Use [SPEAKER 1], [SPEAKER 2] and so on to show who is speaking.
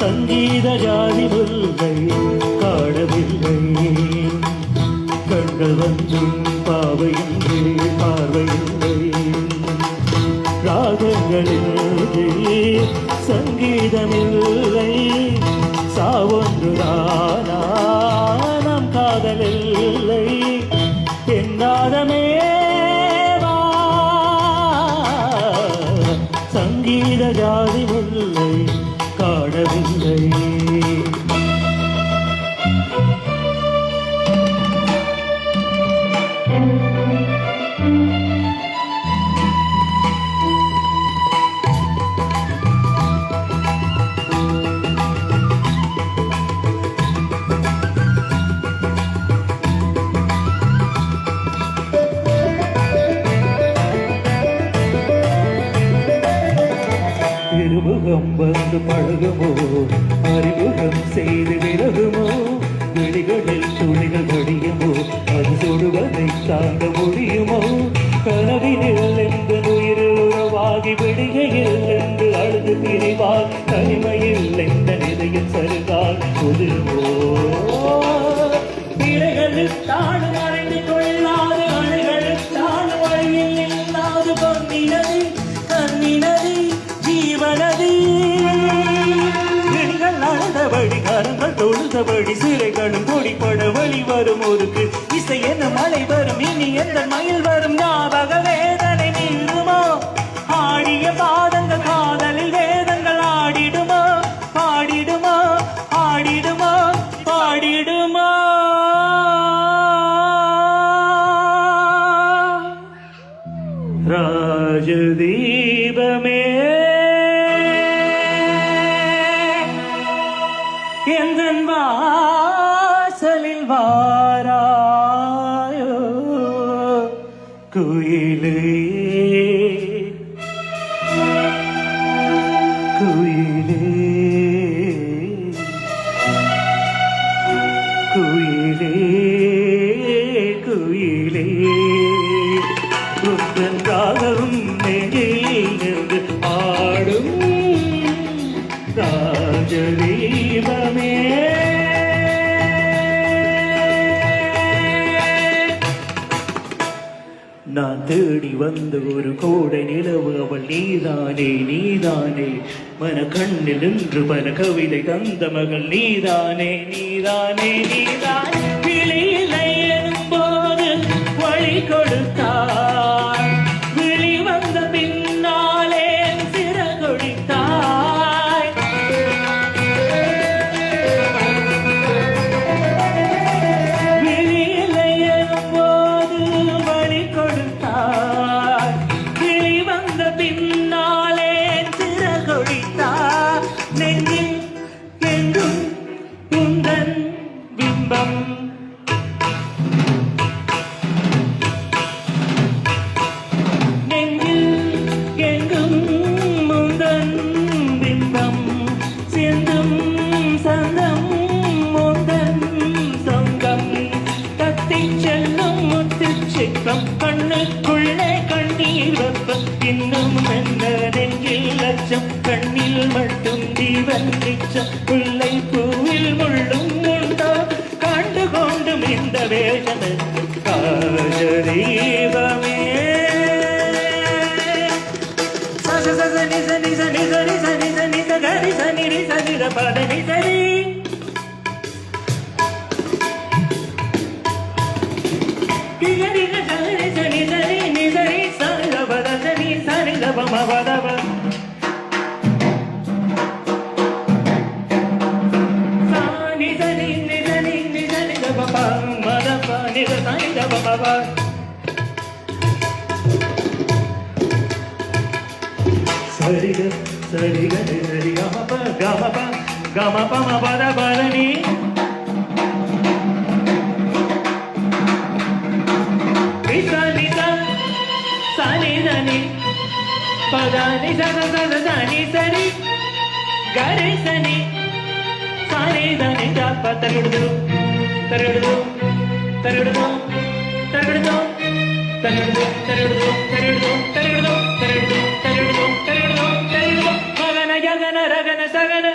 [SPEAKER 1] சங்கீத ஜாதி முல்லை காணவில்லை கண்கள் வந்தும் பாவையின்றி பார்வையில்லை ராகங்களில் சங்கீதமில்லை சாவொன்றுதானா நம் காதலில்லை என்னாதமே சங்கீத ஜாதி முல்லை காணவில்லை இருமுகம் வந்து பழகுமோ அறிமுகம் செய்து விலகுமோ விழிகளில் துளிகள் படியுமோ அது சுடுவதை தாங்க முடியுமோ கனவினில் எந்த உயிரில் உறவாகி விடுகையில் என்று அழுது திரிவார் தனிமையில் எந்த நிலையில் சருகால் புதுவோ பிறைகளில் தாழ் மறைந்து கொள்ளாது அணுகளில் தாழ் வழியில் இல்லாது பொன்னினதி கண்ணினதி ஜீவனதி விழிகள் அழுதபடி கரங்கள் தொழுதபடி சிறைகளும் கொடிப்பட வழி வரும் ஒருக்கு இசை என்ன மழை வரும் இனி எந்த மயில் வரும் ஞாபக வேதனை நீருமோ ஆடிய பாதங்கள் காதலில் வேதங்கள் ஆடிடுமோ பாடிடுமோ ஆடிடுமோ பாடிடுமோ ராஜதீபமே எந்தன் வாசலில் வாராயோ குயிலே குயிலே குயிலே குயிலே உந்தன் காதலும் நெஞ்சில் இருந்து ஆடும் ராஜதீபமே நான் தேடி வந்த ஒரு கோடை நிலவு அவள் நீதானே நீதானே மன கண்ணில் நின்று பல கவிதை தந்த மகள் நீதானே நீதானே நீதானே விழியில்லை எனும்போது வழி கொடுத்தாய் விழி வந்த பின்னாலே சிறகொடித்தாய் விழியில்லை எனும்போது வழி கொடுத்தாய் விழி வந்த பின்னாலே சிறகொடித்தாய் நெஞ்சில் எங்கும் உந்தன் பிம்பம் கண்ணுக்குள்ளே கண்ணீர் வெப்பம் இன்னும் என்ன நெஞ்சில் லட்சம் கண்ணில் மட்டும் ஜீவன் நிச்சம் முல்லை பூவில் முள்ளும் உண்டோ கண்டு கொண்டும் இந்த வேஷம் காஜதீபமே சனி சனி சனி சனி சனி சனி சகரி சனி சனி பதனி சரி சரிக சரிக சரி கமப கமப గమ పమ పద పదని సని దని పదని సని సని గరి సని సని దని జప తరుగుడు తరుగుడు తరుగుడు తరుగుడు తరుగుడు తరుగుడు తరుగుడు తరుగుడు తరుగుడు తరుగుడు తరుగుడు తరుగుడు మగన జగన రగన సగన